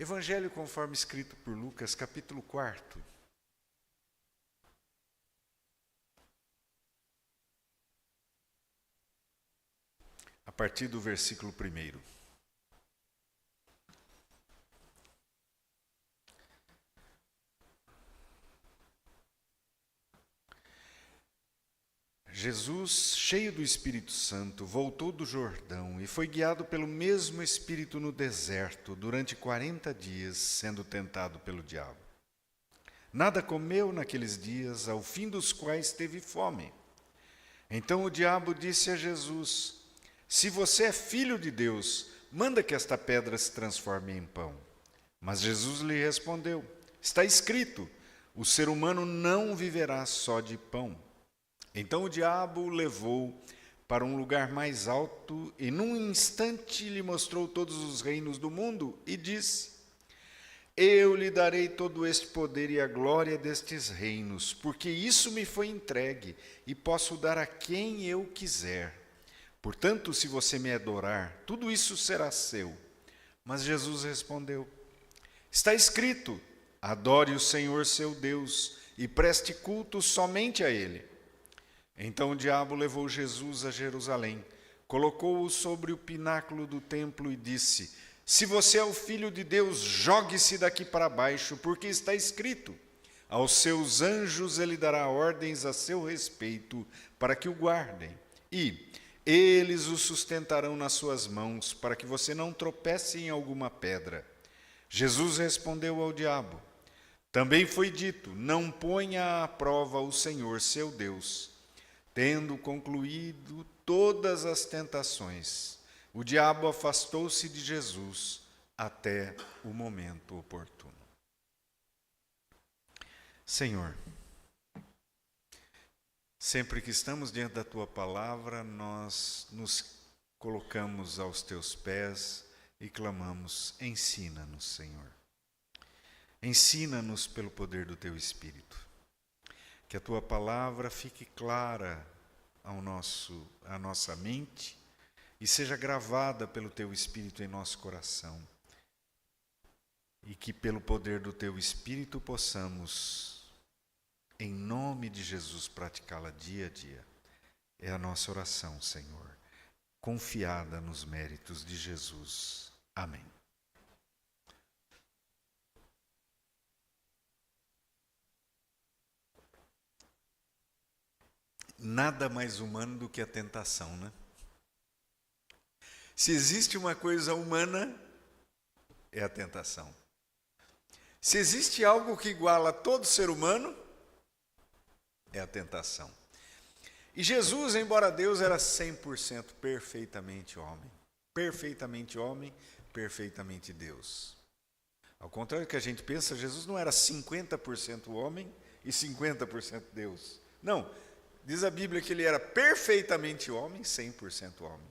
Evangelho conforme escrito por Lucas, capítulo 4. A partir do versículo 1. Jesus, cheio do Espírito Santo, voltou do Jordão e foi guiado pelo mesmo Espírito no deserto durante 40 dias, sendo tentado pelo diabo. Nada comeu naqueles dias, ao fim dos quais teve fome. Então o diabo disse a Jesus: Se você é filho de Deus, manda que esta pedra se transforme em pão. Mas Jesus lhe respondeu: Está escrito, o ser humano não viverá só de pão. Então o diabo o levou para um lugar mais alto e num instante lhe mostrou todos os reinos do mundo e disse: Eu lhe darei todo este poder e a glória destes reinos, porque isso me foi entregue e posso dar a quem eu quiser. Portanto, se você me adorar, tudo isso será seu. Mas Jesus respondeu: Está escrito, adore o Senhor seu Deus e preste culto somente a Ele. Então o diabo levou Jesus a Jerusalém, colocou-o sobre o pináculo do templo e disse: Se você é o Filho de Deus, jogue-se daqui para baixo, porque está escrito: Aos seus anjos ele dará ordens a seu respeito, para que o guardem, e eles o sustentarão nas suas mãos, para que você não tropece em alguma pedra. Jesus respondeu ao diabo: Também foi dito, não ponha à prova o Senhor seu Deus. Tendo concluído todas as tentações, o diabo afastou-se de Jesus até o momento oportuno. Senhor, sempre que estamos diante da Tua palavra, nós nos colocamos aos Teus pés e clamamos: ensina-nos, Senhor. Ensina-nos pelo poder do Teu Espírito. Que a Tua palavra fique clara à nossa mente e seja gravada pelo Teu Espírito em nosso coração. E que pelo poder do Teu Espírito possamos, em nome de Jesus, praticá-la dia a dia. É a nossa oração, Senhor, confiada nos méritos de Jesus. Amém. Nada mais humano do que a tentação, né? Se existe uma coisa humana, é a tentação. Se existe algo que iguala todo ser humano, é a tentação. E Jesus, embora Deus, era 100% perfeitamente homem, perfeitamente Deus. Ao contrário do que a gente pensa, Jesus não era 50% homem e 50% Deus. Não. Diz a Bíblia que ele era perfeitamente homem, 100% homem.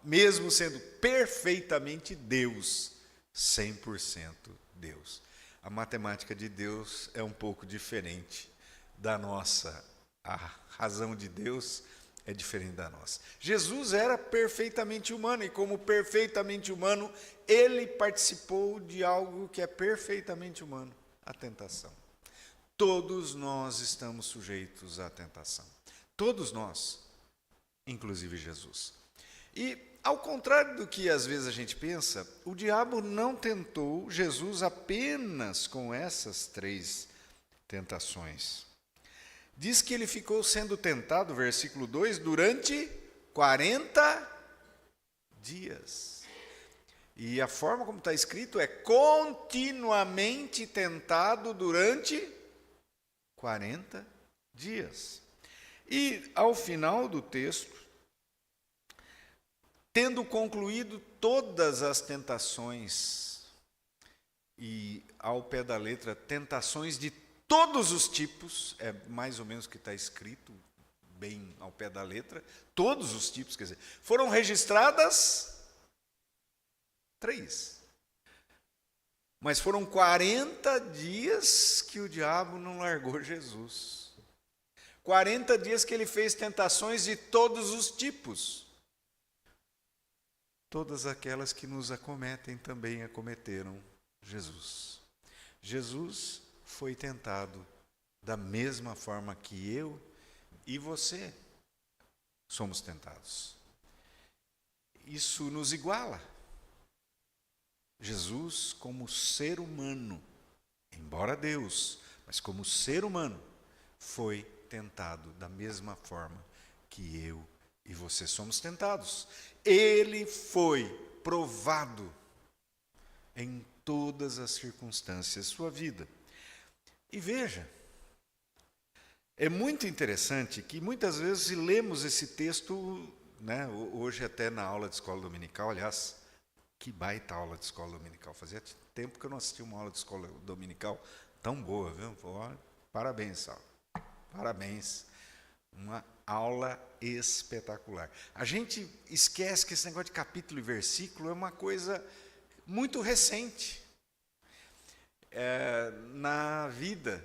Mesmo sendo perfeitamente Deus, 100% Deus. A matemática de Deus é um pouco diferente da nossa. A razão de Deus é diferente da nossa. Jesus era perfeitamente humano e como perfeitamente humano, ele participou de algo que é perfeitamente humano, a tentação. Todos nós estamos sujeitos à tentação. Todos nós, inclusive Jesus. E, ao contrário do que às vezes a gente pensa, o diabo não tentou Jesus apenas com essas 3 tentações. Diz que ele ficou sendo tentado, versículo 2, durante 40 dias. E a forma como está escrito é continuamente tentado durante 40 dias. E ao final do texto, tendo concluído todas as tentações, e ao pé da letra, tentações de todos os tipos, é mais ou menos o que está escrito, bem ao pé da letra, todos os tipos, quer dizer, foram registradas 3. Mas foram 40 dias que o diabo não largou Jesus. 40 dias que ele fez tentações de todos os tipos. Todas aquelas que nos acometem também acometeram Jesus. Jesus foi tentado da mesma forma que eu e você somos tentados. Isso nos iguala. Jesus, como ser humano, embora Deus, mas como ser humano, foi tentado da mesma forma que eu e você somos tentados. Ele foi provado em todas as circunstâncias da sua vida. E veja, é muito interessante que muitas vezes lemos esse texto, né, hoje até na aula de escola dominical, aliás, que baita aula de escola dominical. Fazia tempo que eu não assistia uma aula de escola dominical tão boa, viu? Parabéns, Sal. Parabéns. Uma aula espetacular. A gente esquece que esse negócio de capítulo e versículo é uma coisa muito recente na vida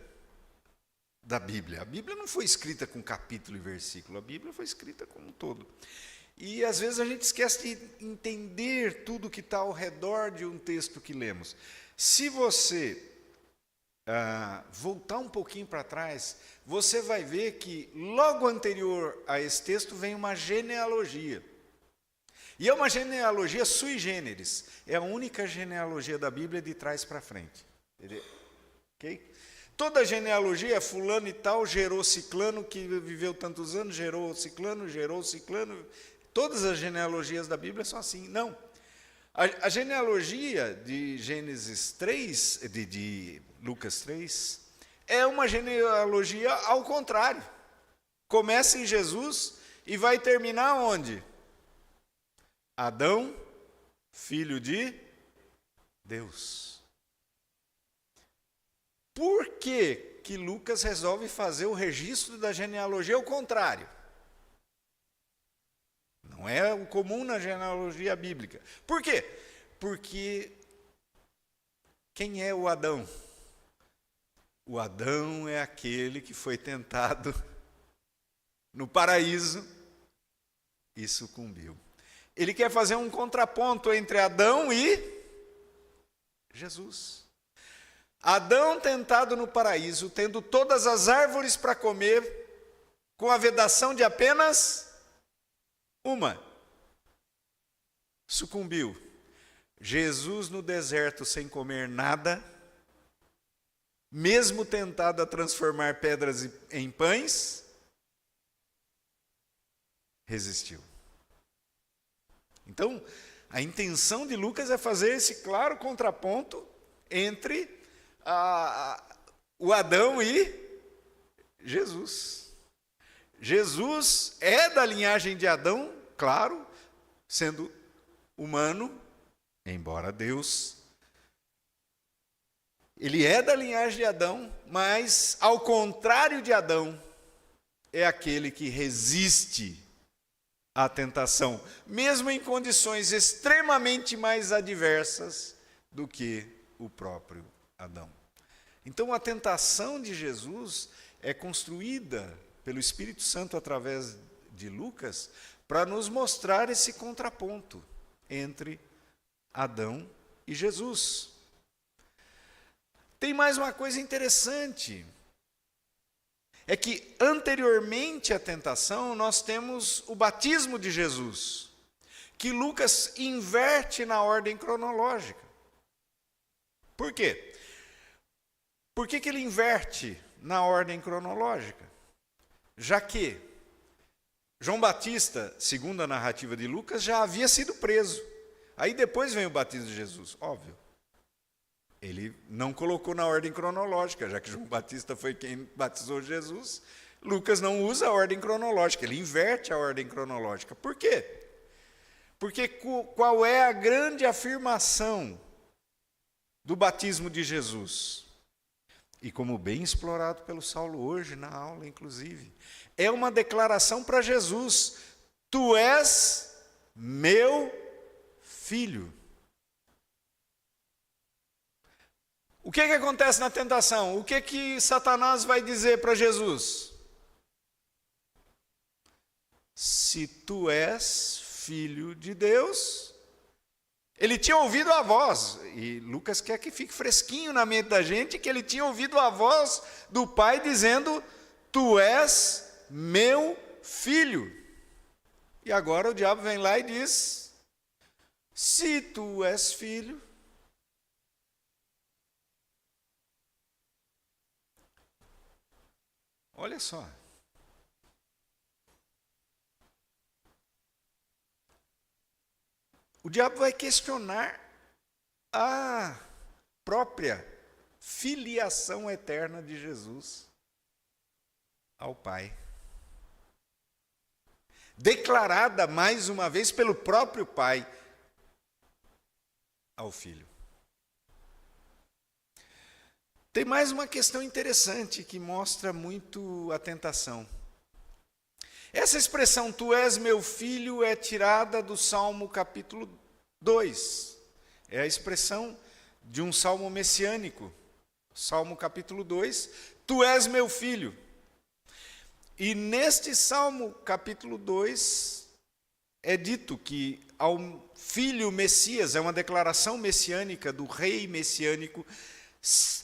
da Bíblia. A Bíblia não foi escrita com capítulo e versículo, a Bíblia foi escrita como um todo. E às vezes a gente esquece de entender tudo que está ao redor de um texto que lemos. Se você voltar um pouquinho para trás, você vai ver que logo anterior a esse texto vem uma genealogia. E é uma genealogia sui generis. É a única genealogia da Bíblia de trás para frente. Ok? Toda genealogia é fulano e tal, gerou ciclano, que viveu tantos anos, gerou ciclano. Todas as genealogias da Bíblia são assim. Não. A genealogia de Gênesis 3, de Lucas 3, é uma genealogia ao contrário. Começa em Jesus e vai terminar onde? Adão, filho de Deus. Por que Lucas resolve fazer o registro da genealogia ao contrário? Não é o comum na genealogia bíblica. Por quê? Porque quem é o Adão? O Adão é aquele que foi tentado no paraíso e sucumbiu. Ele quer fazer um contraponto entre Adão e Jesus. Adão tentado no paraíso, tendo todas as árvores para comer, com a vedação de apenas uma. Sucumbiu. Jesus no deserto sem comer nada, mesmo tentado a transformar pedras em pães, resistiu. Então, a intenção de Lucas é fazer esse claro contraponto entre o Adão e Jesus. Jesus é da linhagem de Adão, claro, sendo humano, embora Deus. Ele é da linhagem de Adão, mas, ao contrário de Adão, é aquele que resiste à tentação, mesmo em condições extremamente mais adversas do que o próprio Adão. Então, a tentação de Jesus é construída pelo Espírito Santo através de Lucas para nos mostrar esse contraponto entre Adão e Jesus. Tem mais uma coisa interessante. É que anteriormente à tentação nós temos o batismo de Jesus, que Lucas inverte na ordem cronológica. Por quê? Por que ele inverte na ordem cronológica? Já que João Batista, segundo a narrativa de Lucas, já havia sido preso. Aí depois vem o batismo de Jesus, óbvio. Ele não colocou na ordem cronológica, já que João Batista foi quem batizou Jesus. Lucas não usa a ordem cronológica, ele inverte a ordem cronológica. Por quê? Porque qual é a grande afirmação do batismo de Jesus? E como bem explorado pelo Saulo hoje, na aula inclusive, é uma declaração para Jesus: tu és meu filho. O que acontece na tentação? O que Satanás vai dizer para Jesus? Se tu és filho de Deus, Ele tinha ouvido a voz, e Lucas quer que fique fresquinho na mente da gente, que ele tinha ouvido a voz do Pai dizendo: tu és meu filho. E agora o diabo vem lá e diz: se tu és filho, olha só. O diabo vai questionar a própria filiação eterna de Jesus ao Pai, declarada mais uma vez pelo próprio Pai ao Filho. Tem mais uma questão interessante que mostra muito a tentação. Essa expressão, tu és meu filho, é tirada do Salmo capítulo 2. É a expressão de um salmo messiânico. Salmo capítulo 2, tu és meu filho. E neste Salmo capítulo 2, é dito que ao filho Messias, é uma declaração messiânica do rei messiânico,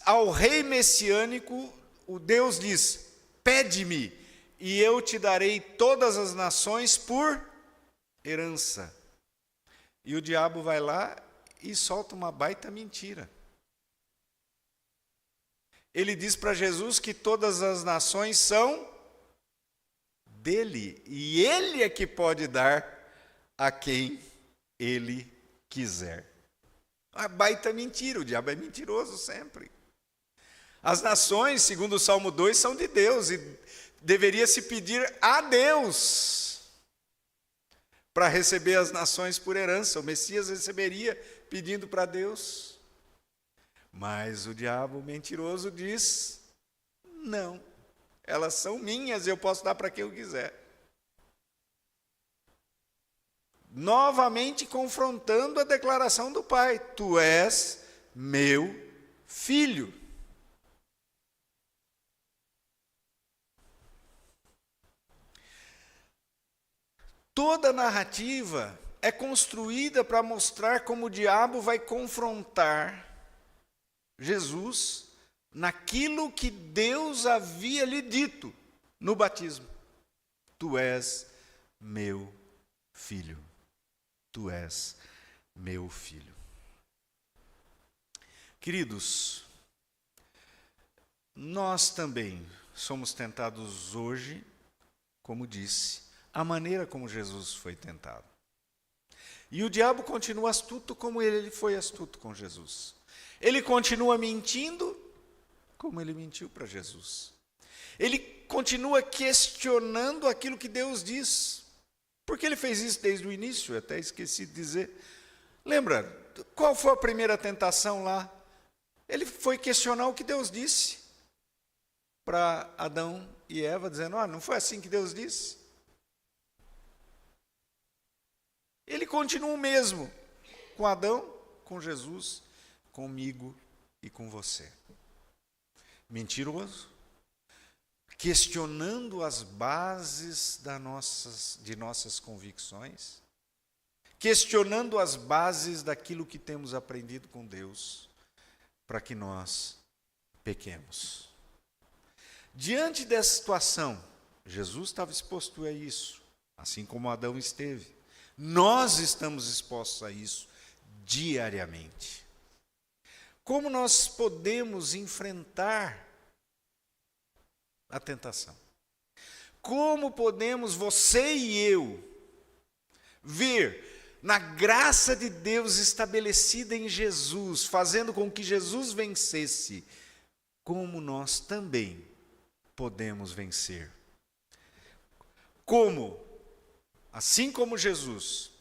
ao rei messiânico, o Deus diz: pede-me, e eu te darei todas as nações por herança. E o diabo vai lá e solta uma baita mentira. Ele diz para Jesus que todas as nações são dele, e ele é que pode dar a quem ele quiser. Uma baita mentira, o diabo é mentiroso sempre. As nações, segundo o Salmo 2, são de Deus, e deveria se pedir a Deus para receber as nações por herança. O Messias receberia pedindo para Deus. Mas o diabo mentiroso diz: não, elas são minhas e eu posso dar para quem eu quiser. Novamente confrontando a declaração do Pai: tu és meu filho. Toda a narrativa é construída para mostrar como o diabo vai confrontar Jesus naquilo que Deus havia lhe dito no batismo: tu és meu filho. Tu és meu filho. Queridos, nós também somos tentados hoje, como disse, a maneira como Jesus foi tentado. E o diabo continua astuto como ele foi astuto com Jesus. Ele continua mentindo como ele mentiu para Jesus. Ele continua questionando aquilo que Deus diz. Por que ele fez isso desde o início? Eu até esqueci de dizer. Lembra, qual foi a primeira tentação lá? Ele foi questionar o que Deus disse para Adão e Eva, dizendo: não foi assim que Deus disse? Ele continua o mesmo com Adão, com Jesus, comigo e com você. Mentiroso, questionando as bases de nossas convicções, questionando as bases daquilo que temos aprendido com Deus, para que nós pequemos. Diante dessa situação, Jesus estava exposto a isso, assim como Adão esteve. Nós estamos expostos a isso diariamente. Como nós podemos enfrentar a tentação? Como podemos, você e eu, ver na graça de Deus estabelecida em Jesus, fazendo com que Jesus vencesse, como nós também podemos vencer? Como, assim como Jesus,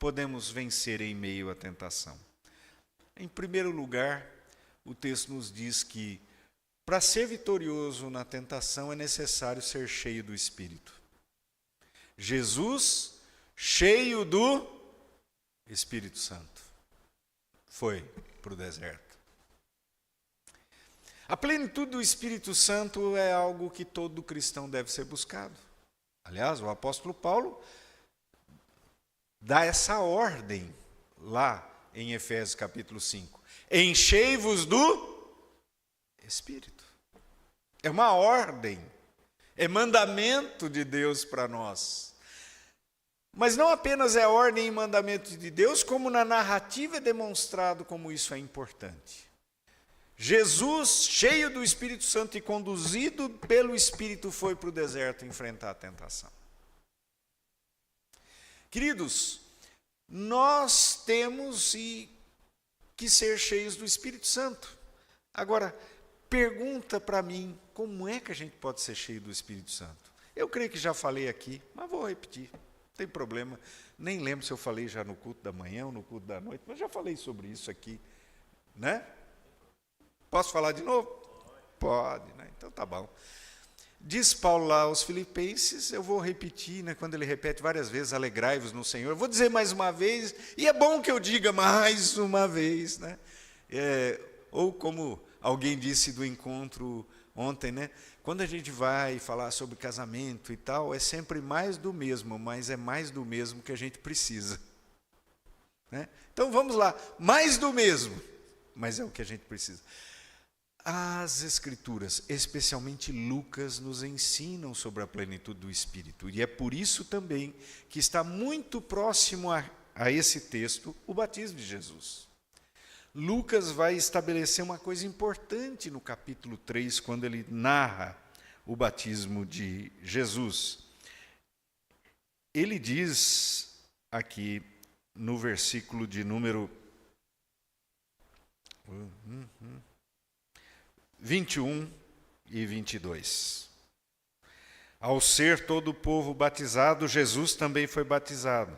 podemos vencer em meio à tentação? Em primeiro lugar, o texto nos diz que para ser vitorioso na tentação é necessário ser cheio do Espírito. Jesus, cheio do Espírito Santo, foi para o deserto. A plenitude do Espírito Santo é algo que todo cristão deve ser buscado. Aliás, o apóstolo Paulo dá essa ordem lá em Efésios capítulo 5. Enchei-vos do Espírito. É uma ordem, é mandamento de Deus para nós. Mas não apenas é ordem e mandamento de Deus, como na narrativa é demonstrado como isso é importante. Jesus, cheio do Espírito Santo e conduzido pelo Espírito, foi para o deserto enfrentar a tentação. Queridos, nós temos que ser cheios do Espírito Santo. Agora, pergunta para mim, como é que a gente pode ser cheio do Espírito Santo? Eu creio que já falei aqui, mas vou repetir, não tem problema. Nem lembro se eu falei já no culto da manhã ou no culto da noite, mas já falei sobre isso aqui, né? Posso falar de novo? Pode, né? Então tá bom. Diz Paulo lá aos Filipenses, eu vou repetir, né, quando ele repete várias vezes, alegrai-vos no Senhor. Eu vou dizer mais uma vez, e é bom que eu diga mais uma vez, né? Ou como alguém disse do encontro ontem, né? Quando a gente vai falar sobre casamento e tal, é sempre mais do mesmo, mas é mais do mesmo que a gente precisa, né? Então vamos lá, mais do mesmo, mas é o que a gente precisa. As Escrituras, especialmente Lucas, nos ensinam sobre a plenitude do Espírito. E é por isso também que está muito próximo a esse texto o batismo de Jesus. Lucas vai estabelecer uma coisa importante no capítulo 3, quando ele narra o batismo de Jesus. Ele diz aqui no versículo de número 21 e 22. Ao ser todo o povo batizado, Jesus também foi batizado.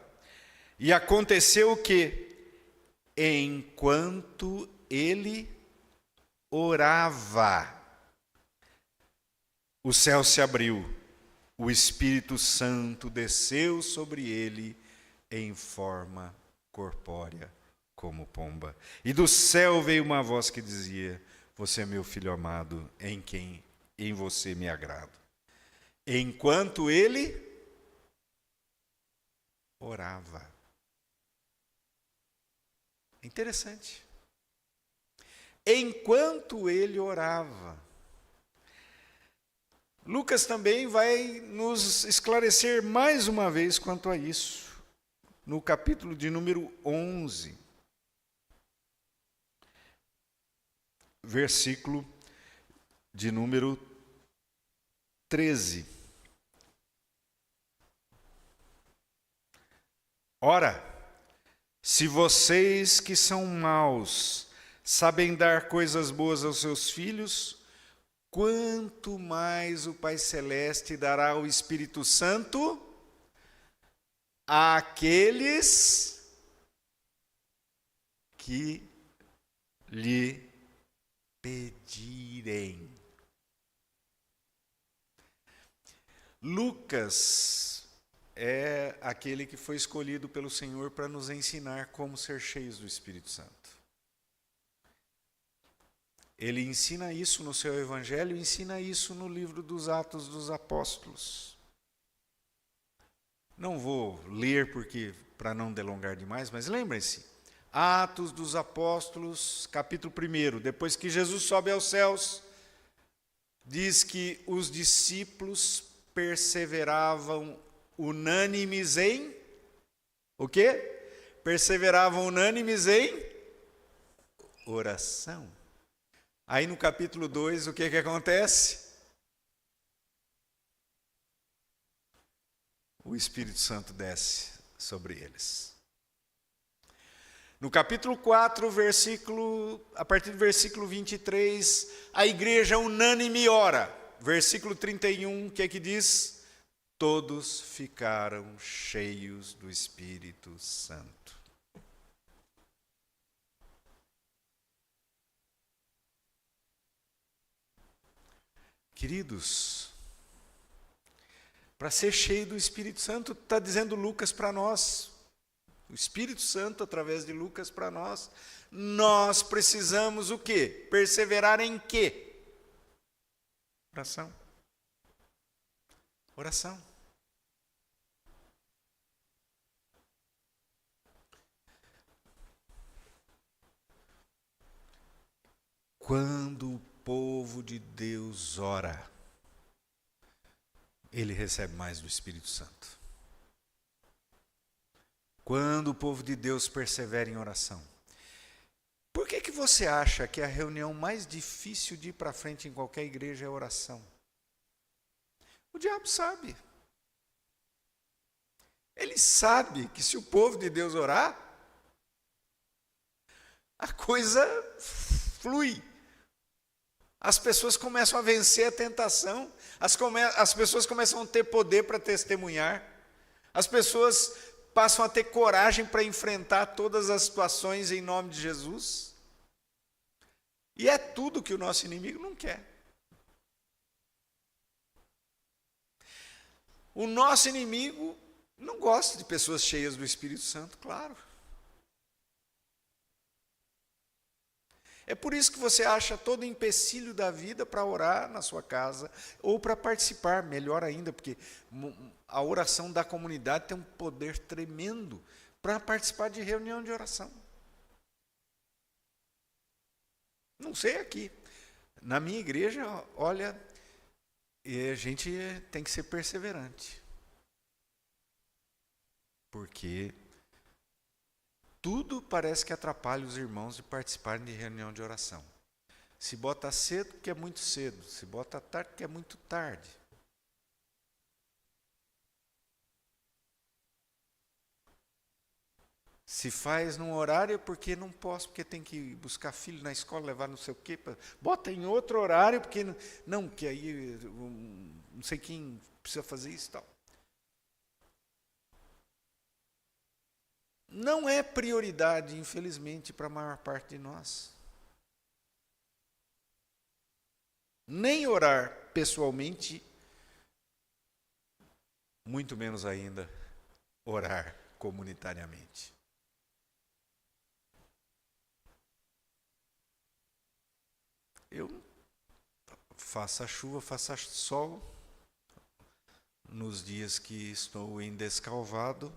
E aconteceu que, enquanto ele orava, o céu se abriu, o Espírito Santo desceu sobre ele em forma corpórea, como pomba. E do céu veio uma voz que dizia: você é meu filho amado, em você me agrado. Enquanto ele orava. Interessante. Enquanto ele orava. Lucas também vai nos esclarecer mais uma vez quanto a isso. No capítulo de número 11. Versículo de número 13. Ora, se vocês que são maus sabem dar coisas boas aos seus filhos, quanto mais o Pai Celeste dará o Espírito Santo àqueles que lhe pedirem. Lucas é aquele que foi escolhido pelo Senhor para nos ensinar como ser cheios do Espírito Santo. Ele ensina isso no seu Evangelho, ensina isso no livro dos Atos dos Apóstolos. Não vou ler para não delongar demais, mas lembrem-se, Atos dos Apóstolos, capítulo 1, depois que Jesus sobe aos céus, diz que os discípulos perseveravam unânimes em o quê? Perseveravam unânimes em oração. Aí no capítulo 2, o que acontece? O Espírito Santo desce sobre eles. No capítulo 4, a partir do versículo 23, a igreja unânime ora. Versículo 31, o que é que diz? Todos ficaram cheios do Espírito Santo. Queridos, para ser cheio do Espírito Santo, está dizendo Lucas para nós, o Espírito Santo através de Lucas para nós, nós precisamos o quê? Perseverar em quê? Oração. Oração. Quando o povo de Deus ora, ele recebe mais do Espírito Santo. Quando o povo de Deus persevera em oração. Por que você acha que a reunião mais difícil de ir para frente em qualquer igreja é a oração? O diabo sabe. Ele sabe que se o povo de Deus orar, a coisa flui. As pessoas começam a vencer a tentação, as pessoas começam a ter poder para testemunhar, as pessoas passam a ter coragem para enfrentar todas as situações em nome de Jesus. E é tudo que o nosso inimigo não quer. O nosso inimigo não gosta de pessoas cheias do Espírito Santo, claro. É por isso que você acha todo empecilho da vida para orar na sua casa ou para participar, melhor ainda, porque a oração da comunidade tem um poder tremendo para participar de reunião de oração. Não sei aqui. Na minha igreja, olha, a gente tem que ser perseverante. Porque tudo parece que atrapalha os irmãos de participarem de reunião de oração. Se bota cedo, porque é muito cedo. Se bota tarde, porque é muito tarde. Se faz num horário, porque não posso, porque tem que buscar filho na escola, levar não sei o quê. Bota em outro horário, porque não, que aí não sei quem precisa fazer isso e tal. Não é prioridade, infelizmente, para a maior parte de nós. Nem orar pessoalmente, muito menos ainda orar comunitariamente. Eu faça chuva, faça sol, nos dias que estou em Descalvado,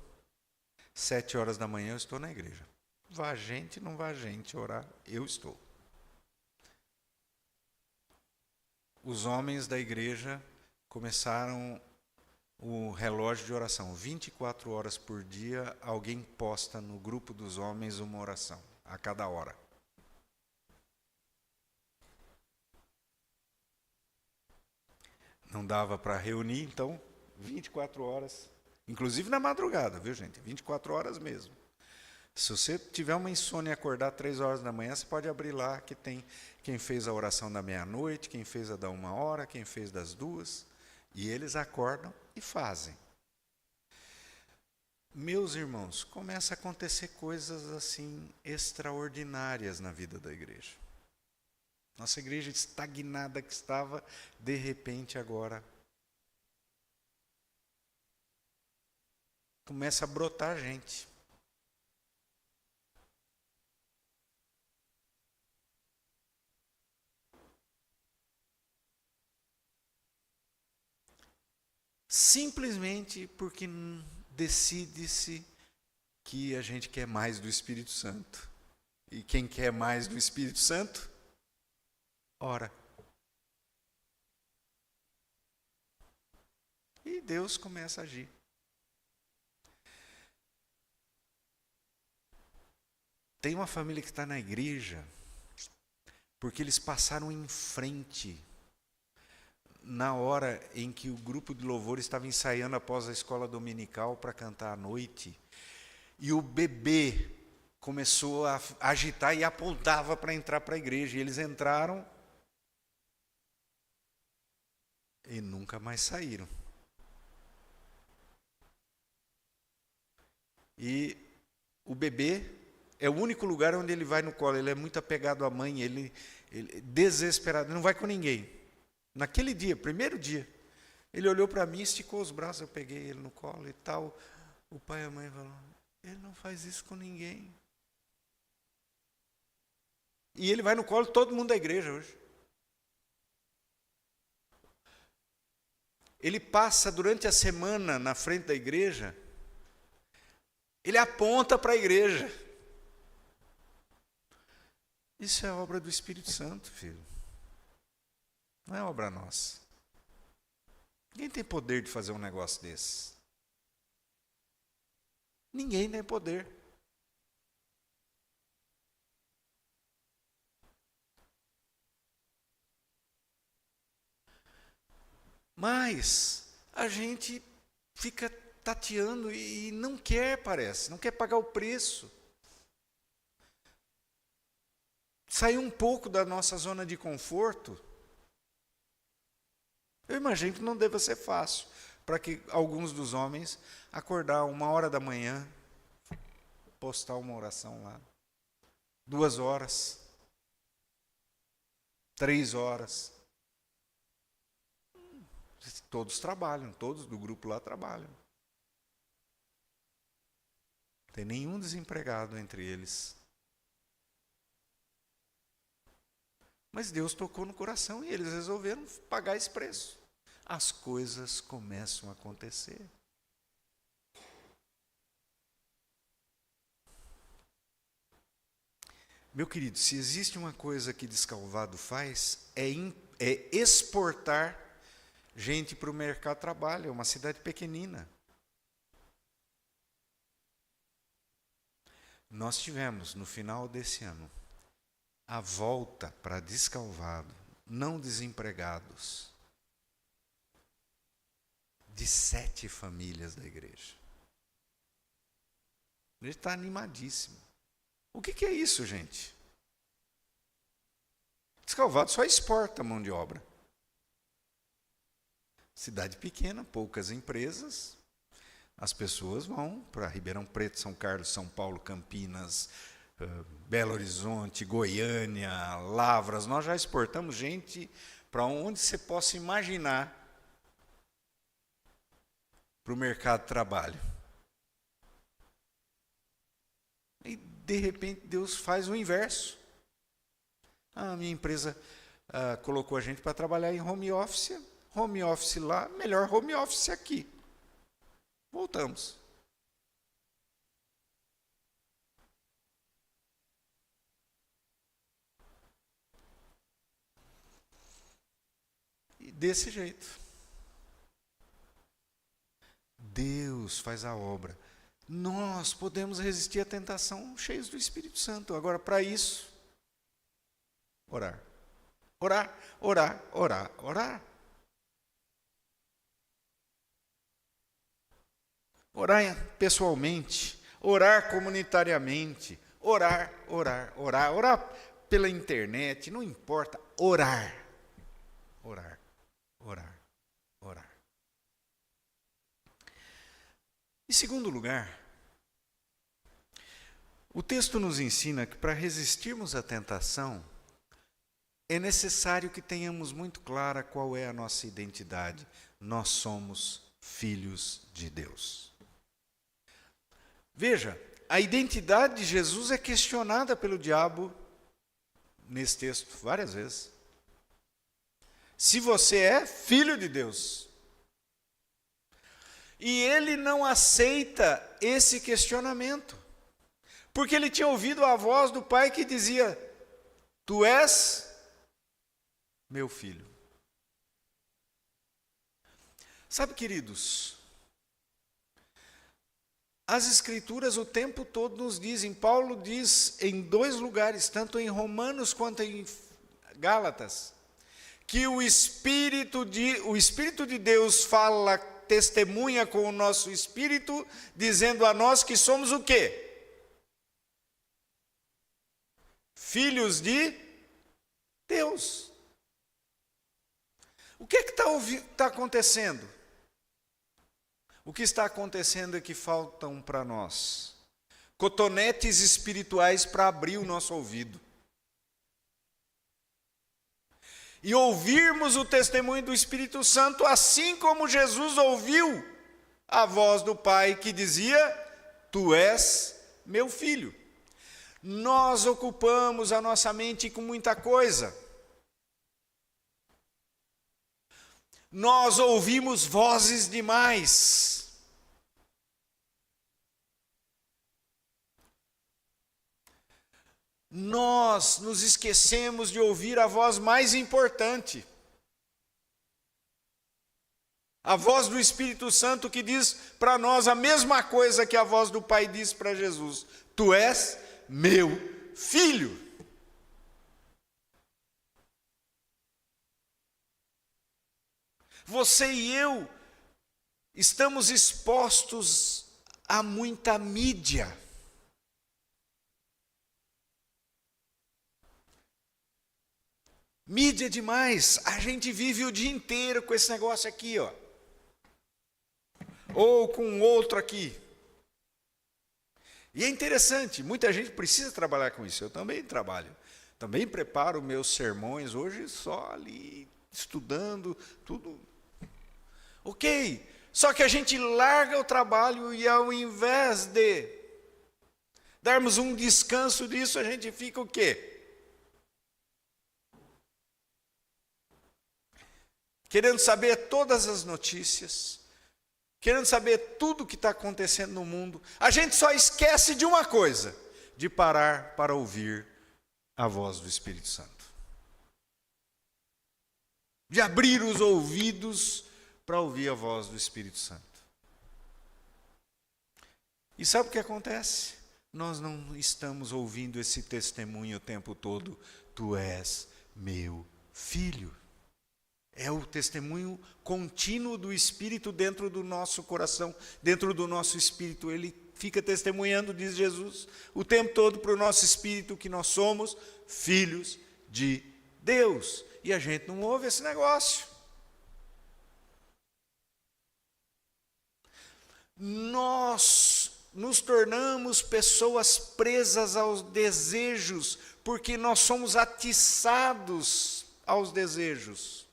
7 horas da manhã eu estou na igreja. Vá gente, não vá gente orar, eu estou. Os homens da igreja começaram o relógio de oração. 24 horas por dia, alguém posta no grupo dos homens uma oração, a cada hora. Não dava para reunir, então, 24 horas. Inclusive na madrugada, viu, gente? 24 horas mesmo. Se você tiver uma insônia e acordar 3 horas da manhã, você pode abrir lá, que tem quem fez a oração da meia-noite, quem fez a da 1 hora, quem fez das 2. E eles acordam e fazem. Meus irmãos, começa a acontecer coisas assim extraordinárias na vida da igreja. Nossa igreja estagnada que estava, de repente agora começa a brotar gente. Simplesmente porque decide-se que a gente quer mais do Espírito Santo. E quem quer mais do Espírito Santo, ora. E Deus começa a agir. Tem uma família que está na igreja porque eles passaram em frente na hora em que o grupo de louvor estava ensaiando após a escola dominical para cantar à noite. E o bebê começou a agitar e apontava para entrar para a igreja. E eles entraram e nunca mais saíram. E o bebê é o único lugar onde ele vai no colo. Ele é muito apegado à mãe, ele desesperado, não vai com ninguém. Naquele dia, primeiro dia, ele olhou para mim, esticou os braços, eu peguei ele no colo e tal. O pai e a mãe falaram, ele não faz isso com ninguém. E ele vai no colo de todo mundo da igreja hoje. Ele passa durante a semana na frente da igreja, ele aponta para a igreja. Isso é obra do Espírito Santo, filho. Não é obra nossa. Ninguém tem poder de fazer um negócio desse. Ninguém tem poder. Mas a gente fica tateando e não quer, parece, não quer pagar o preço. Sair um pouco da nossa zona de conforto. Eu imagino que não deva ser fácil para que alguns dos homens acordar 1h da manhã, postar uma oração lá, 2 horas, 3 horas. Todos trabalham, todos do grupo lá trabalham. Não tem nenhum desempregado entre eles. Mas Deus tocou no coração e eles resolveram pagar esse preço. As coisas começam a acontecer. Meu querido, se existe uma coisa que Descalvado faz, é exportar gente para o mercado de trabalho. É uma cidade pequenina. Nós tivemos, no final desse ano, a volta para Descalvado, não desempregados, de 7 famílias da igreja. Ele está animadíssimo. O que é isso, gente? Descalvado só exporta mão de obra. Cidade pequena, poucas empresas. As pessoas vão para Ribeirão Preto, São Carlos, São Paulo, Campinas, Belo Horizonte, Goiânia, Lavras. Nós já exportamos gente para onde você possa imaginar para o mercado de trabalho. E, de repente, Deus faz o inverso. A minha empresa colocou a gente para trabalhar em home office. Home office lá, melhor home office aqui. Voltamos. E desse jeito. Deus faz a obra. Nós podemos resistir à tentação cheios do Espírito Santo. Agora, para isso, orar. Orar, orar, orar, orar. Orar pessoalmente, orar comunitariamente, orar, orar, orar, orar pela internet, não importa, orar, orar, orar, orar. Em segundo lugar, o texto nos ensina que para resistirmos à tentação, é necessário que tenhamos muito clara qual é a nossa identidade. Nós somos filhos de Deus. Veja, a identidade de Jesus é questionada pelo diabo nesse texto várias vezes. Se você é filho de Deus. E ele não aceita esse questionamento. Porque ele tinha ouvido a voz do Pai que dizia: Tu és meu filho. Sabe, queridos, as Escrituras o tempo todo nos dizem, Paulo diz em 2 lugares, tanto em Romanos quanto em Gálatas, que o Espírito de Deus fala, testemunha com o nosso Espírito, dizendo a nós que somos o quê? Filhos de Deus. O que está acontecendo? O que está acontecendo é que faltam para nós cotonetes espirituais para abrir o nosso ouvido. E ouvirmos o testemunho do Espírito Santo, assim como Jesus ouviu a voz do Pai que dizia: Tu és meu filho. Nós ocupamos a nossa mente com muita coisa. Nós ouvimos vozes demais. nós nos esquecemos de ouvir a voz mais importante. A voz do Espírito Santo que diz para nós a mesma coisa que a voz do Pai disse para Jesus: Tu és meu filho. Você e eu estamos expostos a muita mídia. Mídia demais. A gente vive o dia inteiro com esse negócio aqui, ó. Ou com outro aqui. E é interessante, muita gente precisa trabalhar com isso. Eu também trabalho. Também preparo meus sermões hoje só ali, estudando, tudo. Ok, só que a gente larga o trabalho e ao invés de darmos um descanso disso, a gente fica o quê? Querendo saber todas as notícias, querendo saber tudo o que está acontecendo no mundo. A gente só esquece de uma coisa, de parar para ouvir a voz do Espírito Santo. De abrir os ouvidos para ouvir a voz do Espírito Santo. E sabe o que acontece? Nós não estamos ouvindo esse testemunho o tempo todo. Tu és meu filho. É o testemunho contínuo do Espírito dentro do nosso coração, dentro do nosso espírito. Ele fica testemunhando, diz Jesus, o tempo todo para o nosso espírito que nós somos filhos de Deus. E a gente não ouve esse negócio. Nós nos tornamos pessoas presas aos desejos, porque nós somos atiçados aos desejos,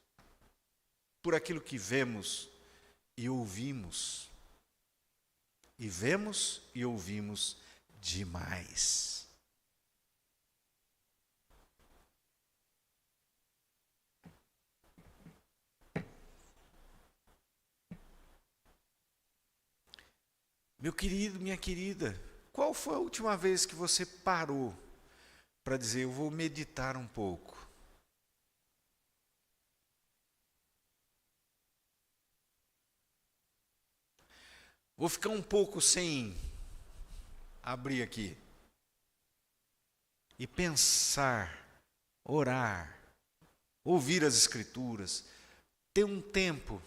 por aquilo que vemos e ouvimos. E vemos e ouvimos demais. Meu querido, minha querida, qual foi a última vez que você parou para dizer, eu vou meditar um pouco? Vou ficar um pouco sem abrir aqui e pensar, orar, ouvir as Escrituras, ter um tempo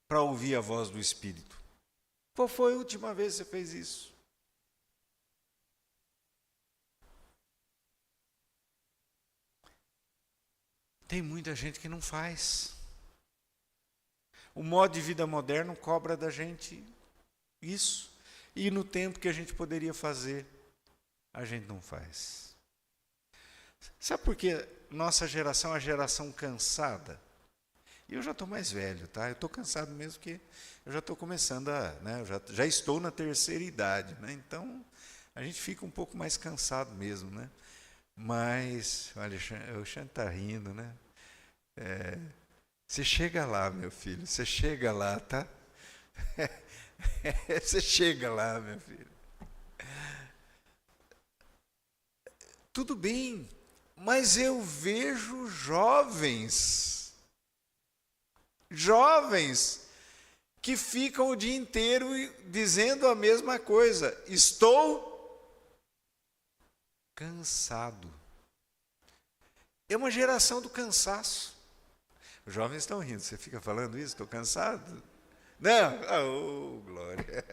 para ouvir a voz do Espírito. Qual foi a última vez que você fez isso? Tem muita gente que não faz. O modo de vida moderno cobra da gente isso. E no tempo que a gente poderia fazer, a gente não faz. Sabe por que nossa geração é uma geração cansada? E eu já estou mais velho, tá? Eu estou cansado mesmo porque eu já estou começando a... Né? Eu já estou na terceira idade, né? Então, a gente fica um pouco mais cansado mesmo, né? Mas, o Alexandre está rindo, né? Você chega lá, meu filho, você chega lá, tá? Você chega lá, meu filho. Tudo bem, mas eu vejo jovens que ficam o dia inteiro dizendo a mesma coisa. Estou cansado. É uma geração do cansaço. Os jovens estão rindo. Você fica falando isso? Estou cansado? Não? Oh, glória.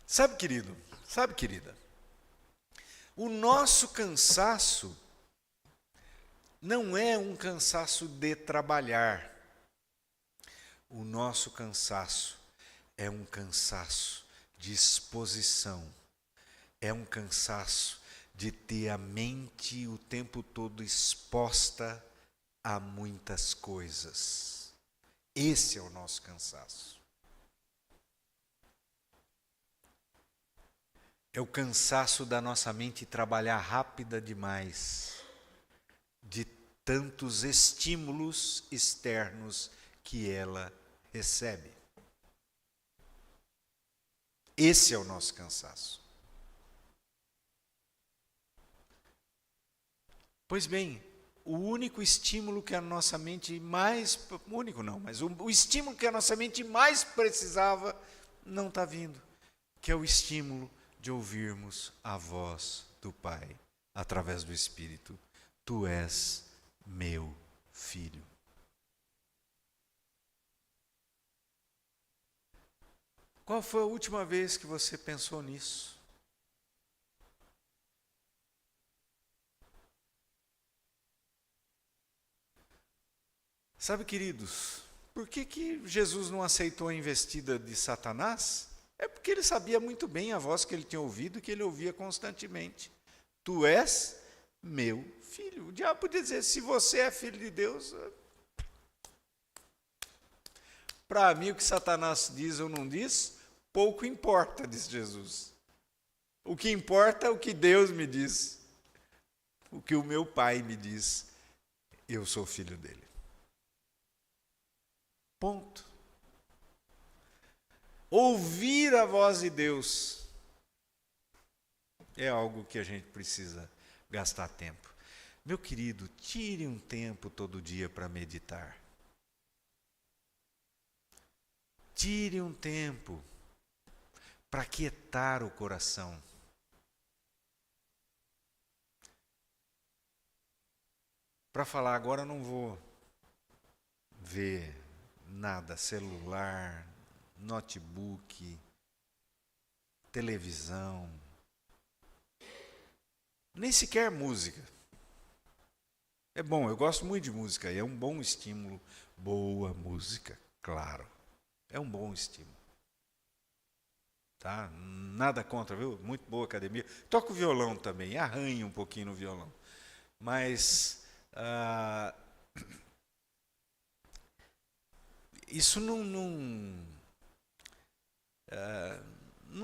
Sabe, querido? Sabe, querida? O nosso cansaço não é um cansaço de trabalhar. O nosso cansaço é um cansaço de exposição. É um cansaço de ter a mente o tempo todo exposta a muitas coisas. Esse é o nosso cansaço. É o cansaço da nossa mente trabalhar rápida demais, de tantos estímulos externos que ela recebe. Esse é o nosso cansaço. Pois bem, o único estímulo que a nossa mente mais... Único não, mas o estímulo que a nossa mente mais precisava não está vindo, que é o estímulo de ouvirmos a voz do Pai, através do Espírito. Tu és meu filho. Qual foi a última vez que você pensou nisso? Sabe, queridos, por que Jesus não aceitou a investida de Satanás? É porque ele sabia muito bem a voz que ele tinha ouvido e que ele ouvia constantemente. Tu és meu filho. O diabo podia dizer, se você é filho de Deus... Para mim, o que Satanás diz ou não diz, pouco importa, diz Jesus. O que importa é o que Deus me diz. O que o meu Pai me diz. Eu sou filho dele. Ponto. Ouvir a voz de Deus é algo que a gente precisa gastar tempo. Meu querido, tire um tempo todo dia para meditar. Tire um tempo para aquietar o coração. Para falar, agora não vou ver nada, celular, notebook, televisão, nem sequer música. É bom, eu gosto muito de música, e é um bom estímulo. Boa música, claro. É um bom estímulo. Tá? Nada contra, viu? Muito boa academia. Toco violão também, arranho um pouquinho no violão. Mas isso não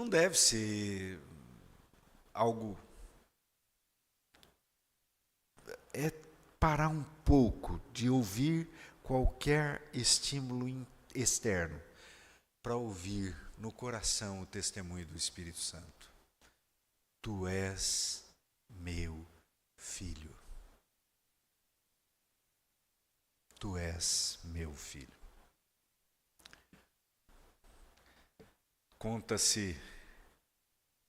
deve ser algo... É parar um pouco de ouvir qualquer estímulo externo para ouvir no coração o testemunho do Espírito Santo. Tu és meu filho. Tu és meu filho. Conta-se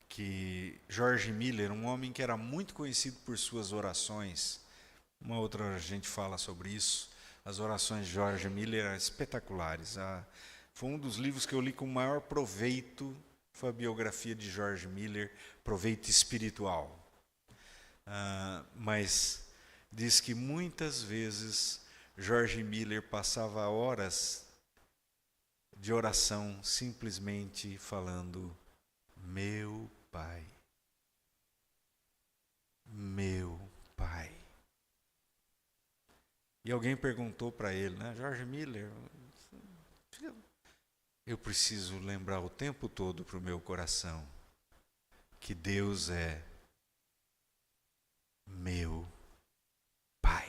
que George Miller, um homem que era muito conhecido por suas orações, uma outra hora a gente fala sobre isso, as orações de George Miller eram espetaculares. Foi um dos livros que eu li com maior proveito, foi a biografia de George Miller, proveito espiritual. Mas diz que muitas vezes George Miller passava horas de oração simplesmente falando, meu Pai, meu Pai. E alguém perguntou para ele, né, George Miller, eu preciso lembrar o tempo todo para o meu coração que Deus é meu Pai.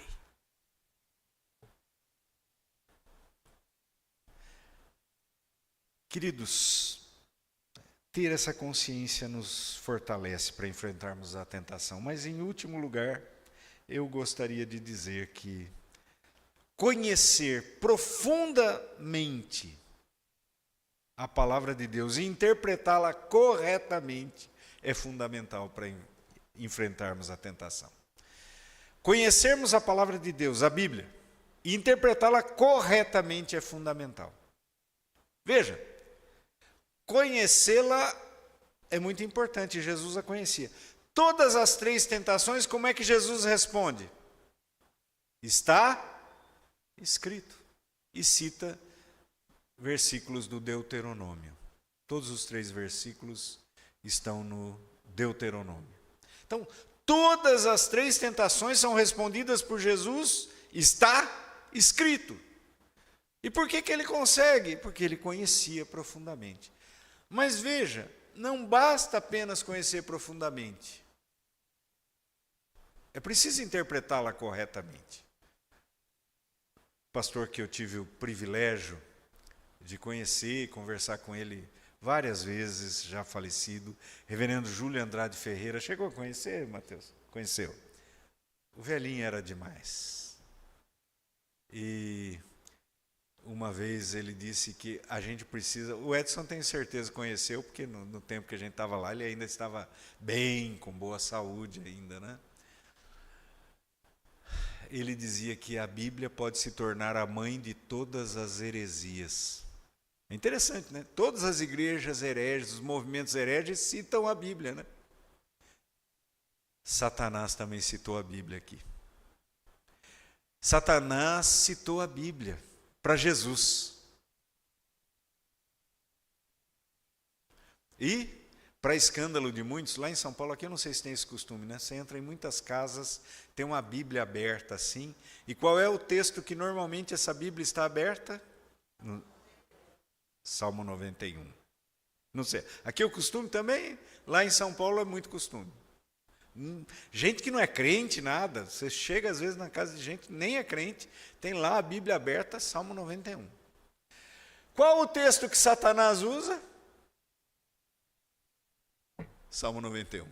Queridos, ter essa consciência nos fortalece para enfrentarmos a tentação. Mas, em último lugar, eu gostaria de dizer que conhecer profundamente a palavra de Deus e interpretá-la corretamente é fundamental para enfrentarmos a tentação. Conhecermos a palavra de Deus, a Bíblia, e interpretá-la corretamente é fundamental. Veja, conhecê-la é muito importante, Jesus a conhecia. Todas as 3 tentações, como é que Jesus responde? Está escrito. E cita versículos do Deuteronômio. Todos os 3 versículos estão no Deuteronômio. Então, todas as 3 tentações são respondidas por Jesus, está escrito. E por que ele consegue? Porque ele conhecia profundamente. Mas veja, não basta apenas conhecer profundamente. É preciso interpretá-la corretamente. pastor que eu tive o privilégio de conhecer e conversar com ele várias vezes, já falecido, reverendo Júlio Andrade Ferreira. Chegou a conhecer, Mateus? Conheceu. O velhinho era demais. E uma vez ele disse que a gente precisa... O Edson, tenho certeza, conheceu, porque no tempo que a gente estava lá, ele ainda estava bem, com boa saúde ainda, né? Ele dizia que a Bíblia pode se tornar a mãe de todas as heresias. É interessante, né? Todas as igrejas hereges, os movimentos hereges citam a Bíblia, né? Satanás também citou a Bíblia aqui. Satanás citou a Bíblia para Jesus. E, para escândalo de muitos, lá em São Paulo, aqui eu não sei se tem esse costume, né? Você entra em muitas casas, tem uma Bíblia aberta assim. E qual é o texto que normalmente essa Bíblia está aberta? No Salmo 91. Não sei. Aqui é o costume também, lá em São Paulo é muito costume. Gente que não é crente, nada. Você chega às vezes na casa de gente, nem é crente, tem lá a Bíblia aberta, Salmo 91. Qual o texto que Satanás usa? Salmo 91.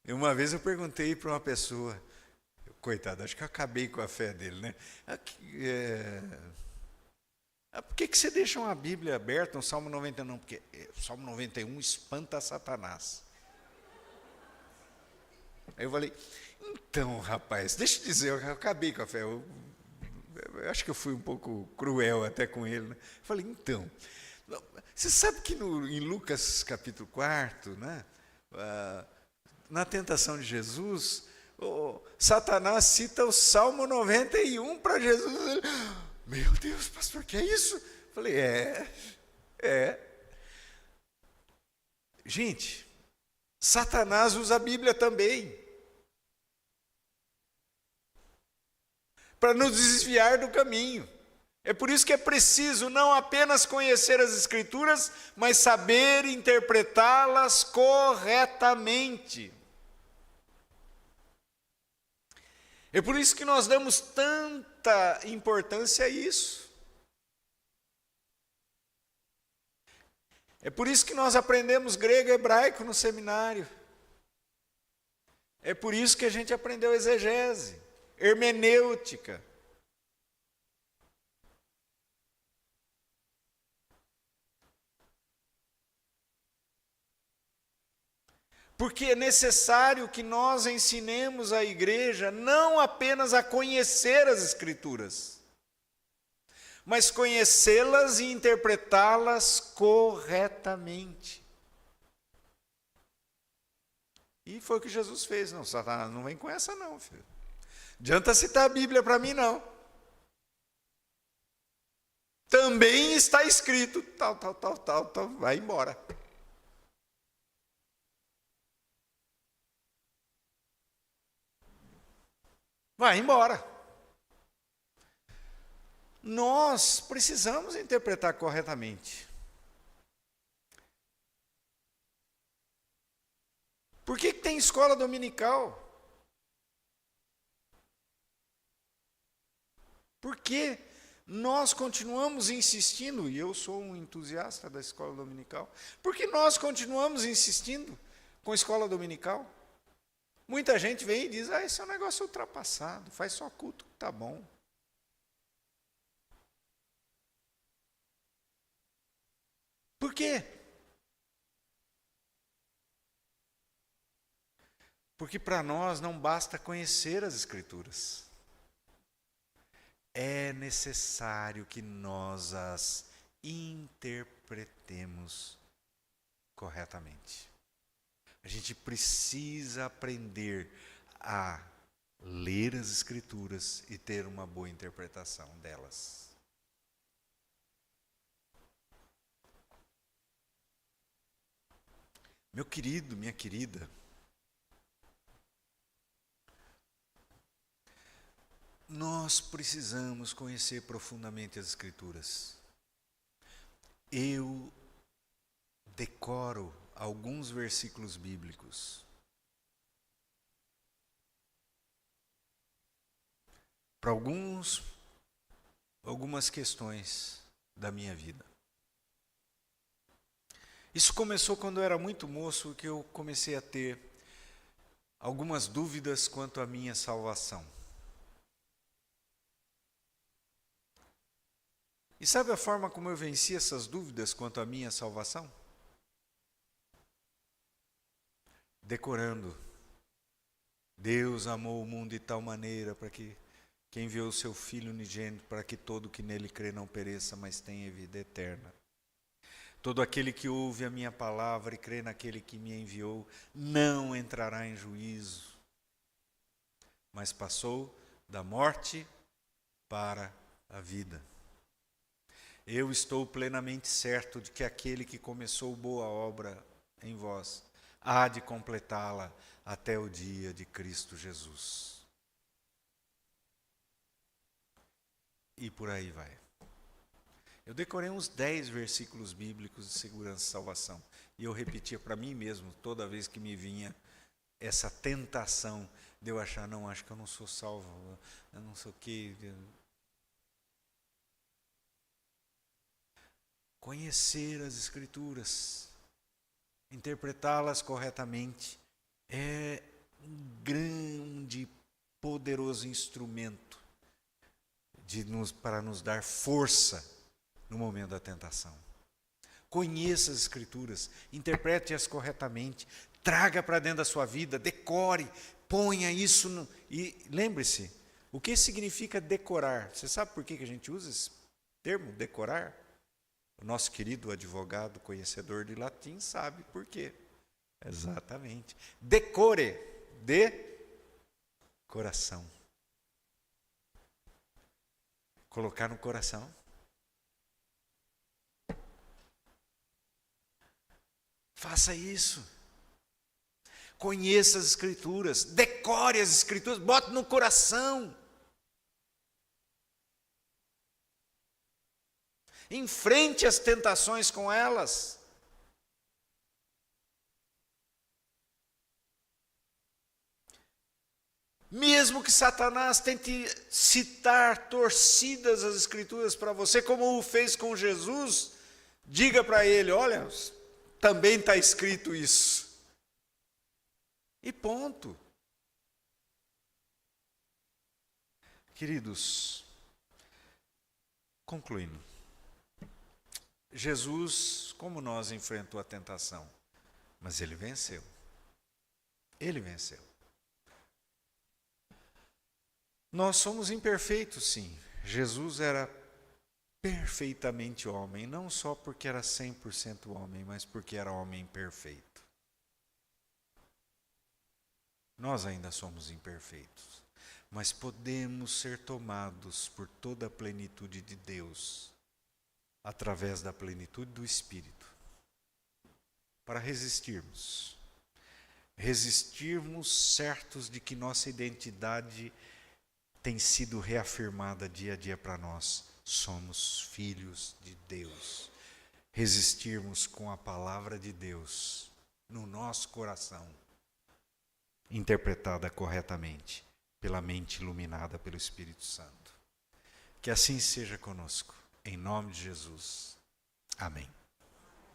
E uma vez eu perguntei para uma pessoa, coitado, acho que eu acabei com a fé dele, né? Por que você deixa uma Bíblia aberta, um Salmo 91? Não, porque o Salmo 91 espanta Satanás. Aí eu falei, então, rapaz, deixa eu dizer, eu acabei com a fé. Eu acho que eu fui um pouco cruel até com ele, né? Eu falei, então, você sabe que em Lucas capítulo 4, né, na tentação de Jesus, Satanás cita o Salmo 91 para Jesus. Ele, meu Deus, pastor, que é isso? Eu falei, é. Gente, Satanás usa a Bíblia também para nos desviar do caminho. É por isso que é preciso não apenas conhecer as Escrituras, mas saber interpretá-las corretamente. É por isso que nós damos tanta importância a isso. É por isso que nós aprendemos grego e hebraico no seminário. É por isso que a gente aprendeu exegese, hermenêutica. Porque é necessário que nós ensinemos a igreja não apenas a conhecer as Escrituras, mas conhecê-las e interpretá-las corretamente. E foi o que Jesus fez. Não, Satanás, não vem com essa não, filho. Adianta citar a Bíblia para mim, não. Também está escrito, tal, vai embora. Vai embora. Nós precisamos interpretar corretamente. Por que tem escola dominical? Por que nós continuamos insistindo, e eu sou um entusiasta da escola dominical, por que nós continuamos insistindo com a escola dominical? Muita gente vem e diz, esse é um negócio ultrapassado, faz só culto, tá bom. Por quê? Porque para nós não basta conhecer as Escrituras. É necessário que nós as interpretemos corretamente. A gente precisa aprender a ler as Escrituras e ter uma boa interpretação delas. Meu querido, minha querida, nós precisamos conhecer profundamente as Escrituras. Eu decoro alguns versículos bíblicos. para algumas questões da minha vida. Isso começou quando eu era muito moço, que eu comecei a ter algumas dúvidas quanto à minha salvação. E sabe a forma como eu venci essas dúvidas quanto à minha salvação? Decorando. Deus amou o mundo de tal maneira para que enviou o seu Filho unigênito para que todo que nele crê não pereça, mas tenha vida eterna. Todo aquele que ouve a minha palavra e crê naquele que me enviou não entrará em juízo, mas passou da morte para a vida. Eu estou plenamente certo de que aquele que começou boa obra em vós há de completá-la até o dia de Cristo Jesus. E por aí vai. Eu decorei uns 10 versículos bíblicos de segurança e salvação. E eu repetia para mim mesmo, toda vez que me vinha essa tentação de eu achar, não, acho que eu não sou salvo, eu não sei o quê. Conhecer as Escrituras, interpretá-las corretamente, é um grande, poderoso instrumento para nos dar força no momento da tentação. Conheça as Escrituras, interprete-as corretamente, traga para dentro da sua vida, decore, ponha isso e lembre-se, o que significa decorar? Você sabe por que a gente usa esse termo, decorar? O nosso querido advogado, conhecedor de latim, sabe por quê. Exatamente. Decore, de coração. Colocar no coração. Faça isso. Conheça as Escrituras, decore as Escrituras, bote no coração. Enfrente as tentações com elas. Mesmo que Satanás tente citar torcidas as Escrituras para você, como o fez com Jesus, diga para ele, olha, também está escrito isso. E ponto. Queridos, concluindo. Jesus, como nós, enfrentou a tentação, mas ele venceu. Ele venceu. Nós somos imperfeitos, sim. Jesus era perfeitamente homem, não só porque era 100% homem, mas porque era homem perfeito. Nós ainda somos imperfeitos, mas podemos ser tomados por toda a plenitude de Deus, através da plenitude do Espírito, para resistirmos certos de que nossa identidade tem sido reafirmada dia a dia para nós. Somos filhos de Deus. Resistirmos com a palavra de Deus no nosso coração, interpretada corretamente pela mente iluminada pelo Espírito Santo. Que assim seja conosco. Em nome de Jesus. Amém.